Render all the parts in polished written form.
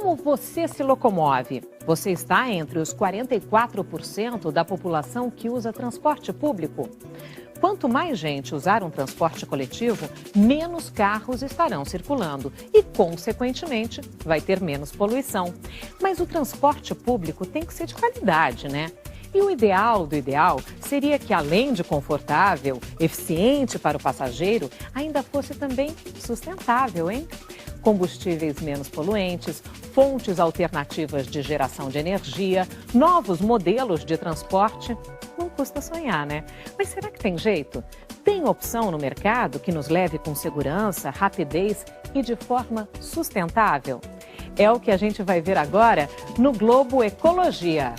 Como você se locomove? Você está entre os 44% da população que usa transporte público? Quanto mais gente usar um transporte coletivo, menos carros estarão circulando e, consequentemente, vai ter menos poluição. Mas o transporte público tem que ser de qualidade, né? E o ideal do ideal seria que, além de confortável, eficiente para o passageiro, ainda fosse também sustentável, hein? Combustíveis menos poluentes, fontes alternativas de geração de energia, novos modelos de transporte. Não custa sonhar, né? Mas será que tem jeito? Tem opção no mercado que nos leve com segurança, rapidez e de forma sustentável? É o que a gente vai ver agora no Globo Ecologia.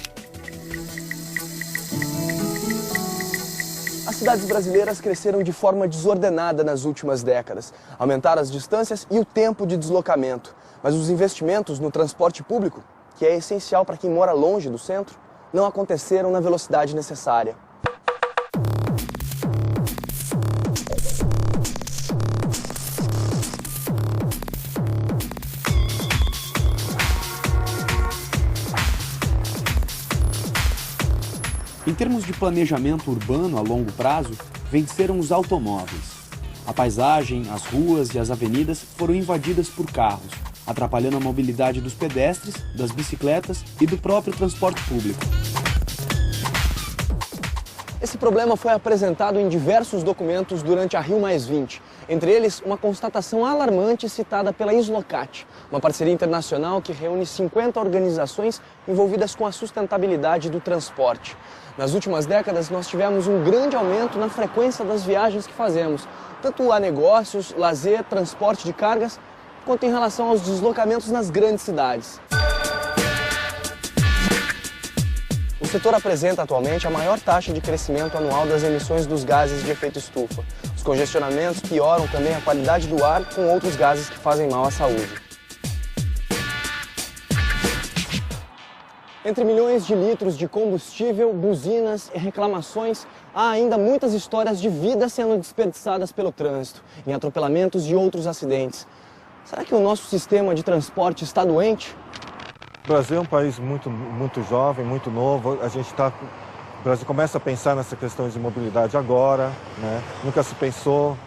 As cidades brasileiras cresceram de forma desordenada nas últimas décadas. Aumentaram as distâncias e o tempo de deslocamento. Mas os investimentos no transporte público, que é essencial para quem mora longe do centro, não aconteceram na velocidade necessária. Em termos de planejamento urbano a longo prazo, venceram os automóveis. A paisagem, as ruas e as avenidas foram invadidas por carros, atrapalhando a mobilidade dos pedestres, das bicicletas e do próprio transporte público. Esse problema foi apresentado em diversos documentos durante a Rio+20. Entre eles, uma constatação alarmante citada pela Islocat, uma parceria internacional que reúne 50 organizações envolvidas com a sustentabilidade do transporte. Nas últimas décadas, nós tivemos um grande aumento na frequência das viagens que fazemos, tanto a negócios, lazer, transporte de cargas, quanto em relação aos deslocamentos nas grandes cidades. O setor apresenta atualmente a maior taxa de crescimento anual das emissões dos gases de efeito estufa. Os congestionamentos pioram também a qualidade do ar com outros gases que fazem mal à saúde. Entre milhões de litros de combustível, buzinas e reclamações, há ainda muitas histórias de vidas sendo desperdiçadas pelo trânsito, em atropelamentos e outros acidentes. Será que o nosso sistema de transporte está doente? O Brasil é um país muito jovem, muito novo. O Brasil começa a pensar nessa questão de mobilidade agora, né? Nunca se pensou.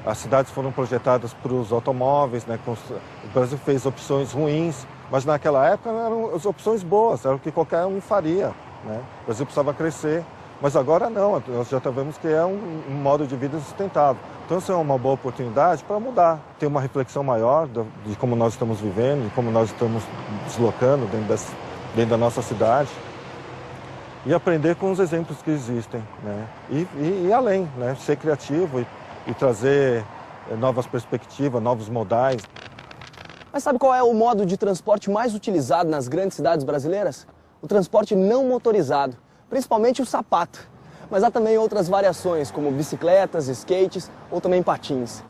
As cidades foram projetadas para os automóveis, né? O Brasil fez opções ruins, mas naquela época eram as opções boas, era o que qualquer um faria, né? O Brasil precisava crescer, mas agora não. Nós já sabemos que é um modo de vida sustentável. Então, isso é uma boa oportunidade para mudar, ter uma reflexão maior de como nós estamos vivendo, de como nós estamos deslocando dentro da nossa cidade e aprender com os exemplos que existem, né? E além, né? Ser criativo e trazer novas perspectivas, novos modais. Mas sabe qual é o modo de transporte mais utilizado nas grandes cidades brasileiras? O transporte não motorizado, principalmente o sapato. Mas há também outras variações, como bicicletas, skates ou também patins.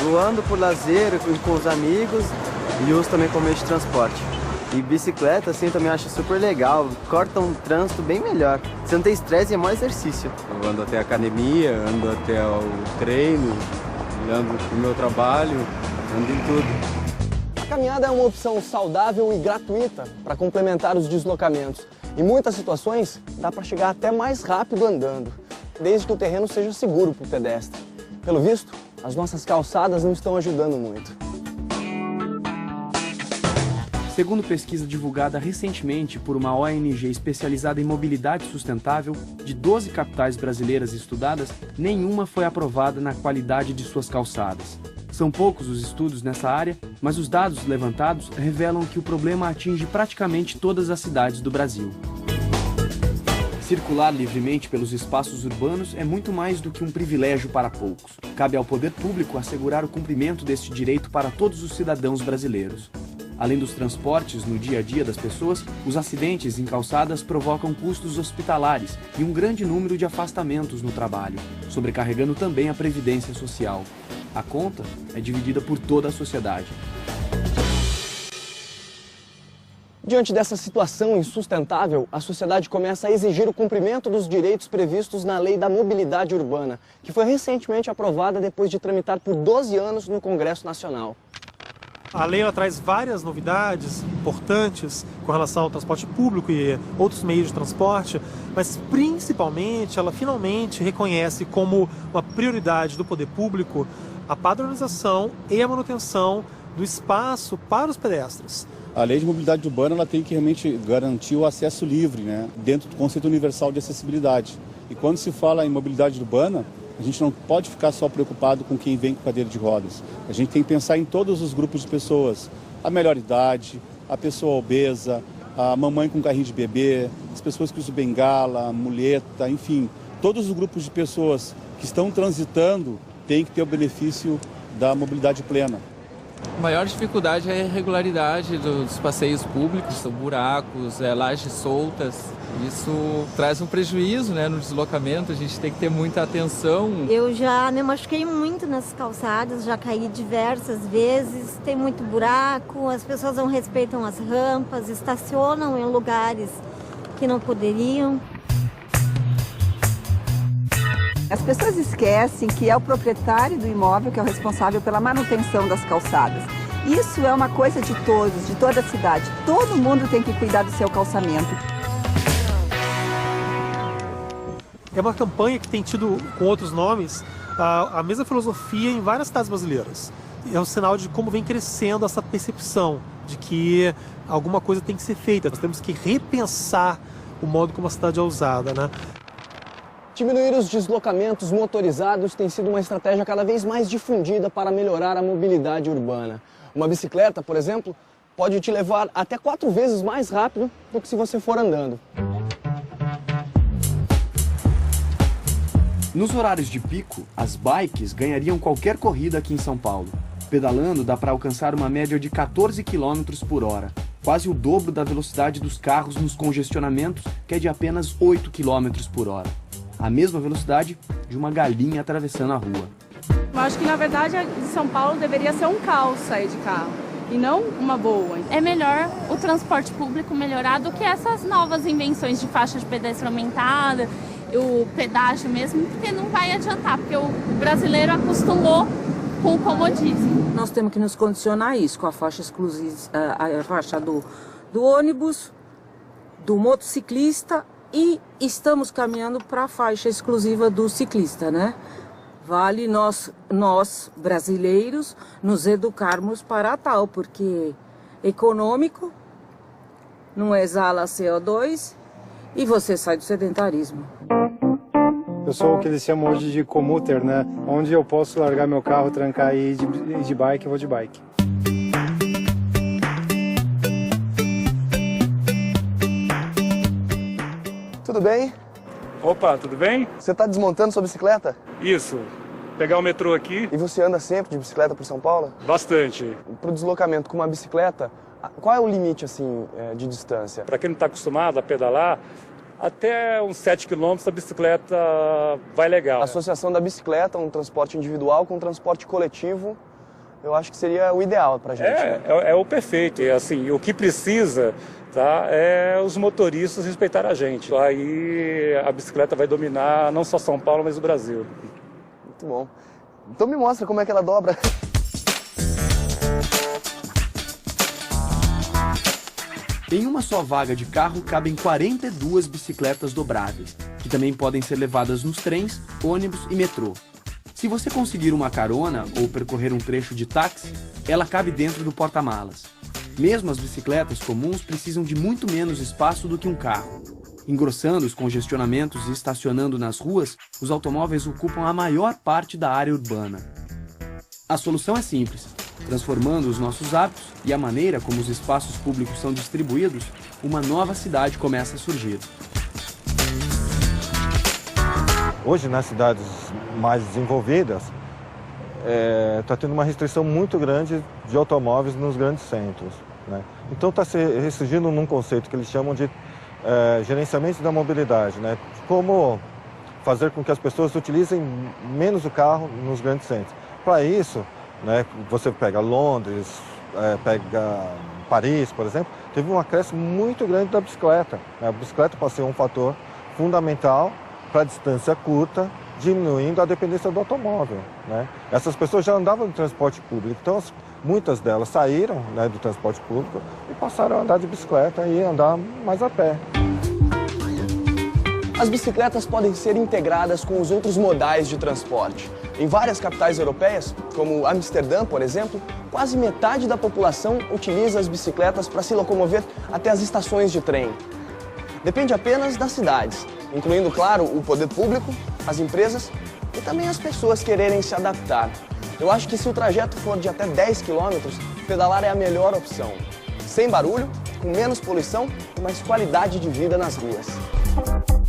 Eu ando por lazer com os amigos e uso também como meio de transporte. E bicicleta, assim, também acho super legal, corta um trânsito bem melhor. Você não tem estresse e é mais exercício. Eu ando até a academia, ando até o treino, ando pro meu trabalho, ando em tudo. A caminhada é uma opção saudável e gratuita para complementar os deslocamentos. Em muitas situações, dá para chegar até mais rápido andando, desde que o terreno seja seguro para o pedestre. Pelo visto, as nossas calçadas não estão ajudando muito. Segundo pesquisa divulgada recentemente por uma ONG especializada em mobilidade sustentável, de 12 capitais brasileiras estudadas, nenhuma foi aprovada na qualidade de suas calçadas. São poucos os estudos nessa área, mas os dados levantados revelam que o problema atinge praticamente todas as cidades do Brasil. Circular livremente pelos espaços urbanos é muito mais do que um privilégio para poucos. Cabe ao poder público assegurar o cumprimento deste direito para todos os cidadãos brasileiros. Além dos transportes no dia a dia das pessoas, os acidentes em calçadas provocam custos hospitalares e um grande número de afastamentos no trabalho, sobrecarregando também a previdência social. A conta é dividida por toda a sociedade. Diante dessa situação insustentável, a sociedade começa a exigir o cumprimento dos direitos previstos na Lei da Mobilidade Urbana, que foi recentemente aprovada depois de tramitar por 12 anos no Congresso Nacional. A lei ela traz várias novidades importantes com relação ao transporte público e outros meios de transporte, mas principalmente ela finalmente reconhece como uma prioridade do poder público a padronização e a manutenção do espaço para os pedestres. A lei de mobilidade urbana ela tem que realmente garantir o acesso livre, né, dentro do conceito universal de acessibilidade. E quando se fala em mobilidade urbana, a gente não pode ficar só preocupado com quem vem com cadeira de rodas. A gente tem que pensar em todos os grupos de pessoas. A melhor idade, a pessoa obesa, a mamãe com carrinho de bebê, as pessoas que usam bengala, muleta, enfim. Todos os grupos de pessoas que estão transitando têm que ter o benefício da mobilidade plena. A maior dificuldade é a irregularidade dos passeios públicos, são buracos, lajes soltas. Isso traz um prejuízo, né, no deslocamento, a gente tem que ter muita atenção. Eu já me machuquei muito nas calçadas, já caí diversas vezes, tem muito buraco, as pessoas não respeitam as rampas, estacionam em lugares que não poderiam. As pessoas esquecem que é o proprietário do imóvel que é o responsável pela manutenção das calçadas. Isso é uma coisa de todos, de toda a cidade. Todo mundo tem que cuidar do seu calçamento. É uma campanha que tem tido, com outros nomes, a mesma filosofia em várias cidades brasileiras. É um sinal de como vem crescendo essa percepção de que alguma coisa tem que ser feita. Nós temos que repensar o modo como a cidade é usada, né? Diminuir os deslocamentos motorizados tem sido uma estratégia cada vez mais difundida para melhorar a mobilidade urbana. Uma bicicleta, por exemplo, pode te levar até 4 vezes mais rápido do que se você for andando. Nos horários de pico, as bikes ganhariam qualquer corrida aqui em São Paulo. Pedalando dá para alcançar uma média de 14 km por hora, quase o dobro da velocidade dos carros nos congestionamentos, que é de apenas 8 km por hora. A mesma velocidade de uma galinha atravessando a rua. Eu acho que, na verdade, em São Paulo deveria ser um caos sair de carro, e não uma boa. É melhor o transporte público melhorar do que essas novas invenções de faixa de pedestre aumentada, o pedágio mesmo, porque não vai adiantar, porque o brasileiro acostumou com o comodismo. Nós temos que nos condicionar a isso, com a faixa exclusiva, a faixa do ônibus, do motociclista, e estamos caminhando para a faixa exclusiva do ciclista, né? Vale nós brasileiros nos educarmos para tal, porque econômico, não exala CO2 e você sai do sedentarismo. Eu sou o que eles chamam hoje de commuter, né? Onde eu posso largar meu carro, trancar e ir de bike, eu vou de bike. Tudo bem? Opa, tudo bem? Você está desmontando sua bicicleta? Isso. Pegar o metrô aqui. E você anda sempre de bicicleta por São Paulo? Bastante. Para o deslocamento com uma bicicleta, qual é o limite assim de distância? Para quem não está acostumado a pedalar, até uns 7 km a bicicleta vai legal. A associação da bicicleta, um transporte individual com um transporte coletivo, eu acho que seria o ideal para a gente. É o perfeito. E assim, o que precisa, tá, é os motoristas respeitar a gente. Aí a bicicleta vai dominar não só São Paulo, mas o Brasil. Muito bom. Então me mostra como é que ela dobra. Em uma só vaga de carro cabem 42 bicicletas dobráveis, que também podem ser levadas nos trens, ônibus e metrô. Se você conseguir uma carona ou percorrer um trecho de táxi, ela cabe dentro do porta-malas. Mesmo as bicicletas comuns precisam de muito menos espaço do que um carro. Engrossando os congestionamentos e estacionando nas ruas, os automóveis ocupam a maior parte da área urbana. A solução é simples. Transformando os nossos hábitos e a maneira como os espaços públicos são distribuídos, uma nova cidade começa a surgir. Hoje, nas cidades mais desenvolvidas, está tendo uma restrição muito grande de automóveis nos grandes centros, né? Então está se restringindo num conceito que eles chamam de gerenciamento da mobilidade, né? Como fazer com que as pessoas utilizem menos o carro nos grandes centros. Para isso, né, você pega Londres, pega Paris, por exemplo, teve um acréscimo muito grande da bicicleta. A bicicleta pode ser um fator fundamental para a distância curta diminuindo a dependência do automóvel, né? Essas pessoas já andavam no transporte público, então muitas delas saíram, né, do transporte público e passaram a andar de bicicleta e andar mais a pé. As bicicletas podem ser integradas com os outros modais de transporte. Em várias capitais europeias, como Amsterdã, por exemplo, quase metade da população utiliza as bicicletas para se locomover até as estações de trem. Depende apenas das cidades, incluindo, claro, o poder público, as empresas e também as pessoas quererem se adaptar. Eu acho que se o trajeto for de até 10 quilômetros, pedalar é a melhor opção. Sem barulho, com menos poluição e mais qualidade de vida nas ruas.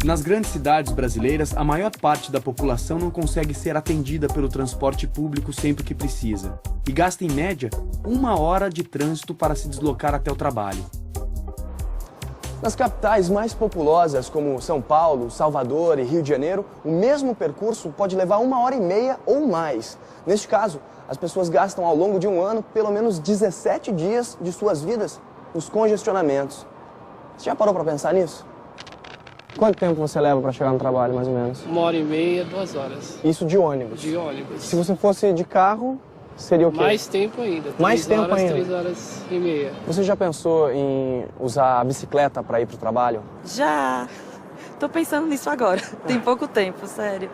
Nas grandes cidades brasileiras, a maior parte da população não consegue ser atendida pelo transporte público sempre que precisa e gasta, em média, 1 hora de trânsito para se deslocar até o trabalho. Nas capitais mais populosas, como São Paulo, Salvador e Rio de Janeiro, o mesmo percurso pode levar 1h30 ou mais. Neste caso, as pessoas gastam ao longo de um ano pelo menos 17 dias de suas vidas nos congestionamentos. Você já parou para pensar nisso? Quanto tempo você leva para chegar no trabalho, mais ou menos? 1h30, 2 horas. Isso de ônibus? De ônibus. Se você fosse de carro, seria o quê? Mais tempo ainda. Mais tempo ainda? 3 horas e meia. Você já pensou em usar a bicicleta para ir para o trabalho? Já. Tô pensando nisso agora. Tem pouco tempo, sério.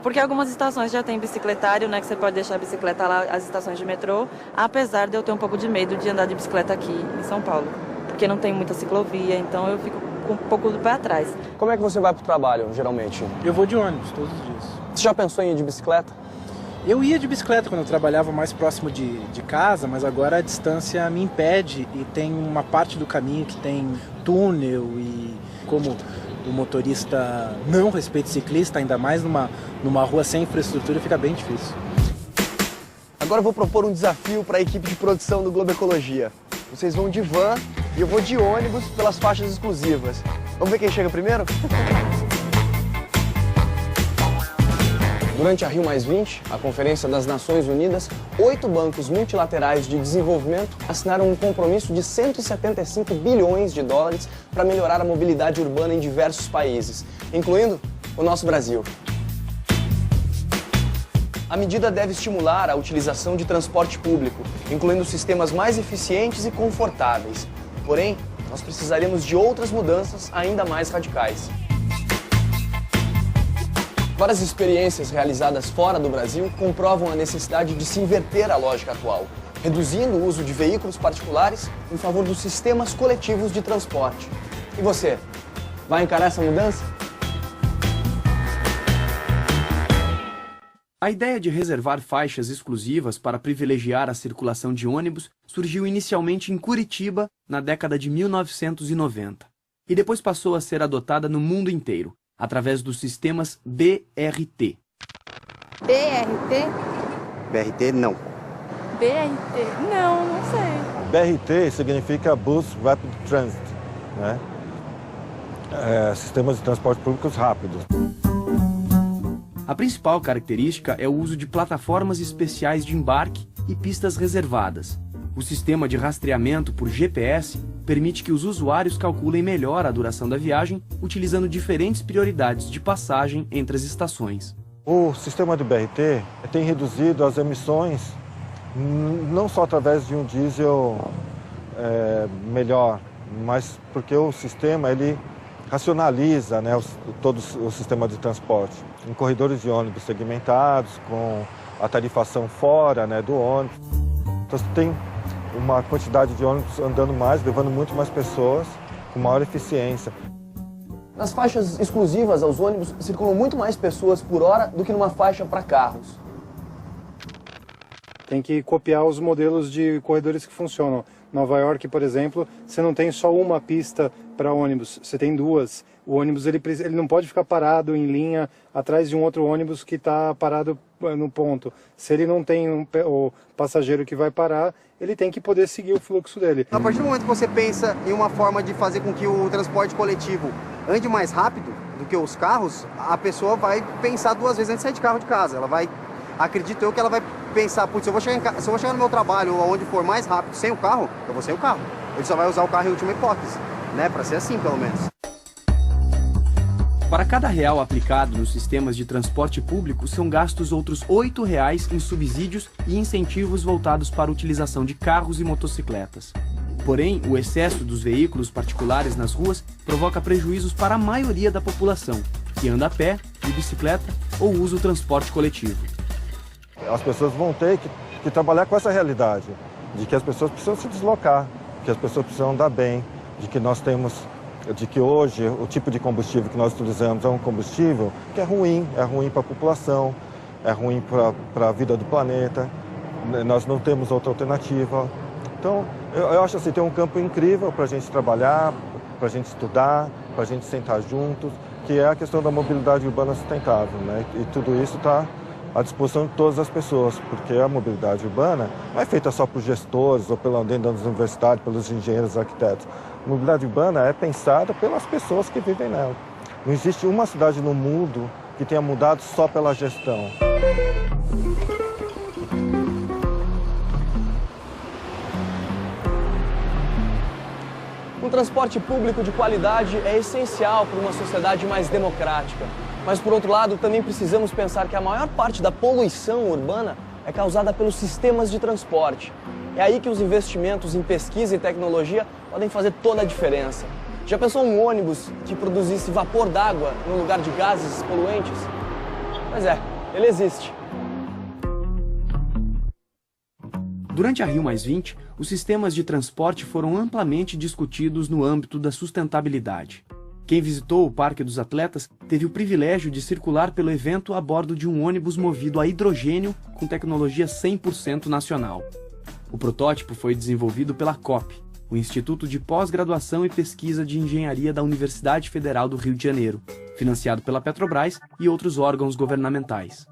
Porque algumas estações já tem bicicletário, né? Que você pode deixar a bicicleta lá, as estações de metrô. Apesar de eu ter um pouco de medo de andar de bicicleta aqui em São Paulo. Porque não tem muita ciclovia, então eu fico com um pouco do pé atrás. Como é que você vai para o trabalho, geralmente? Eu vou de ônibus todos os dias. Você já pensou em ir de bicicleta? Eu ia de bicicleta quando eu trabalhava mais próximo de casa, mas agora a distância me impede e tem uma parte do caminho que tem túnel e como o motorista não respeita o ciclista, ainda mais numa rua sem infraestrutura, fica bem difícil. Agora eu vou propor um desafio para a equipe de produção do Globo Ecologia. Vocês vão de van e eu vou de ônibus pelas faixas exclusivas. Vamos ver quem chega primeiro? Durante a Rio+20, a Conferência das Nações Unidas, 8 bancos multilaterais de desenvolvimento assinaram um compromisso de 175 bilhões de dólares para melhorar a mobilidade urbana em diversos países, incluindo o nosso Brasil. A medida deve estimular a utilização de transporte público, incluindo sistemas mais eficientes e confortáveis. Porém, nós precisaremos de outras mudanças ainda mais radicais. Várias experiências realizadas fora do Brasil comprovam a necessidade de se inverter a lógica atual, reduzindo o uso de veículos particulares em favor dos sistemas coletivos de transporte. E você, vai encarar essa mudança? A ideia de reservar faixas exclusivas para privilegiar a circulação de ônibus surgiu inicialmente em Curitiba, na década de 1990, e depois passou a ser adotada no mundo inteiro, através dos sistemas BRT. BRT? BRT, não. BRT? Não sei. BRT significa Bus Rapid Transit, né? Sistemas de transporte públicos rápidos. A principal característica é o uso de plataformas especiais de embarque e pistas reservadas. O sistema de rastreamento por GPS permite que os usuários calculem melhor a duração da viagem, utilizando diferentes prioridades de passagem entre as estações. O sistema de BRT tem reduzido as emissões, não só através de um diesel melhor, mas porque o sistema ele racionaliza, né, todo o sistema de transporte. Em corredores de ônibus segmentados, com a tarifação fora, né, do ônibus. Então você tem uma quantidade de ônibus andando mais, levando muito mais pessoas, com maior eficiência. Nas faixas exclusivas aos ônibus circulam muito mais pessoas por hora do que numa faixa para carros. Tem que copiar os modelos de corredores que funcionam. Nova York, por exemplo, você não tem só uma pista para ônibus, você tem 2. O ônibus ele não pode ficar parado em linha atrás de um outro ônibus que está parado no ponto. Se ele não tem o passageiro que vai parar, ele tem que poder seguir o fluxo dele. A partir do momento que você pensa em uma forma de fazer com que o transporte coletivo ande mais rápido do que os carros, a pessoa vai pensar 2 vezes antes de sair de carro de casa. Ela vai, acredito eu, que ela vai pensar, putz, se eu vou chegar no meu trabalho ou aonde for mais rápido sem o carro, eu vou sem o carro. Ele só vai usar o carro em última hipótese, né? Para ser assim, pelo menos. Para cada real aplicado nos sistemas de transporte público, são gastos outros R$ 8,00 em subsídios e incentivos voltados para a utilização de carros e motocicletas. Porém, o excesso dos veículos particulares nas ruas provoca prejuízos para a maioria da população, que anda a pé, de bicicleta ou usa o transporte coletivo. As pessoas vão ter que trabalhar com essa realidade, de que as pessoas precisam se deslocar, que as pessoas precisam andar bem, de que hoje o tipo de combustível que nós utilizamos é um combustível que é ruim para a população, é ruim para a vida do planeta, nós não temos outra alternativa. Então, eu acho assim, tem um campo incrível para a gente trabalhar, para a gente estudar, para a gente sentar juntos, que é a questão da mobilidade urbana sustentável, né? E tudo isso está à disposição de todas as pessoas, porque a mobilidade urbana não é feita só por gestores ou dentro das universidades, pelos engenheiros, arquitetos. A mobilidade urbana é pensada pelas pessoas que vivem nela. Não existe uma cidade no mundo que tenha mudado só pela gestão. Um transporte público de qualidade é essencial para uma sociedade mais democrática. Mas, por outro lado, também precisamos pensar que a maior parte da poluição urbana é causada pelos sistemas de transporte. É aí que os investimentos em pesquisa e tecnologia podem fazer toda a diferença. Já pensou um ônibus que produzisse vapor d'água no lugar de gases poluentes? Pois é, ele existe. Durante a Rio+20, os sistemas de transporte foram amplamente discutidos no âmbito da sustentabilidade. Quem visitou o Parque dos Atletas teve o privilégio de circular pelo evento a bordo de um ônibus movido a hidrogênio com tecnologia 100% nacional. O protótipo foi desenvolvido pela COP, o Instituto de Pós-Graduação e Pesquisa de Engenharia da Universidade Federal do Rio de Janeiro, financiado pela Petrobras e outros órgãos governamentais.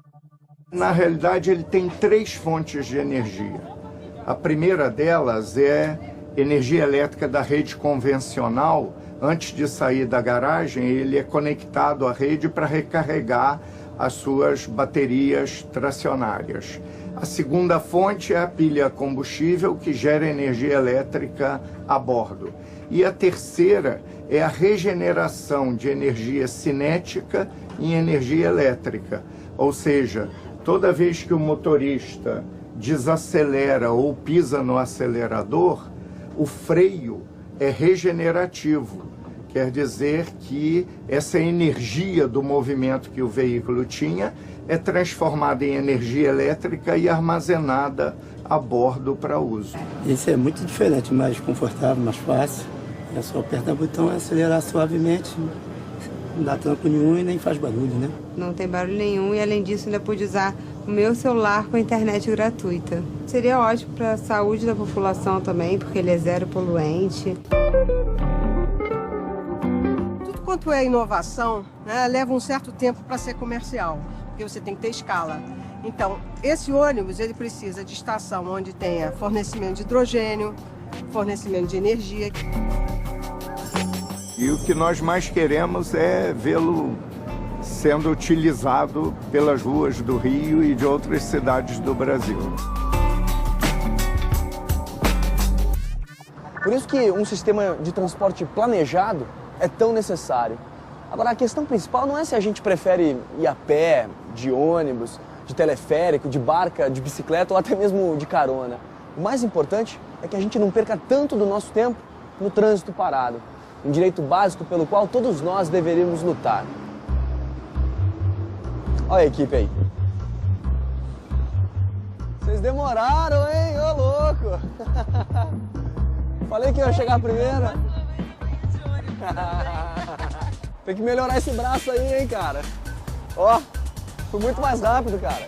Na realidade, ele tem 3 fontes de energia. A primeira delas é energia elétrica da rede convencional. Antes de sair da garagem, ele é conectado à rede para recarregar as suas baterias tracionárias. A segunda fonte é a pilha combustível, que gera energia elétrica a bordo. E a terceira é a regeneração de energia cinética em energia elétrica. Ou seja, toda vez que o motorista desacelera ou pisa no acelerador, o freio é regenerativo. Quer dizer que essa energia do movimento que o veículo tinha é transformada em energia elétrica e armazenada a bordo para uso. Isso é muito diferente, mais confortável, mais fácil. É só apertar o botão e acelerar suavemente. Não dá tranco nenhum e nem faz barulho, né? Não tem barulho nenhum e, além disso, ainda pude usar o meu celular com internet gratuita. Seria ótimo para a saúde da população também, porque ele é zero poluente. Tudo quanto é inovação, né, leva um certo tempo para ser comercial, porque você tem que ter escala. Então, esse ônibus ele precisa de estação onde tenha fornecimento de hidrogênio, fornecimento de energia. E o que nós mais queremos é vê-lo sendo utilizado pelas ruas do Rio e de outras cidades do Brasil. Por isso que um sistema de transporte planejado é tão necessário. Agora, a questão principal não é se a gente prefere ir a pé, de ônibus, de teleférico, de barca, de bicicleta ou até mesmo de carona. O mais importante é que a gente não perca tanto do nosso tempo no trânsito parado. Um direito básico pelo qual todos nós deveríamos lutar. Olha a equipe aí. Vocês demoraram, hein? Ô, louco! Falei que ia chegar primeiro. Tem que melhorar esse braço aí, hein, cara? Ó, fui muito mais rápido, cara.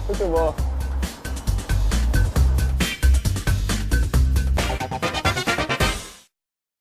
Muito bom.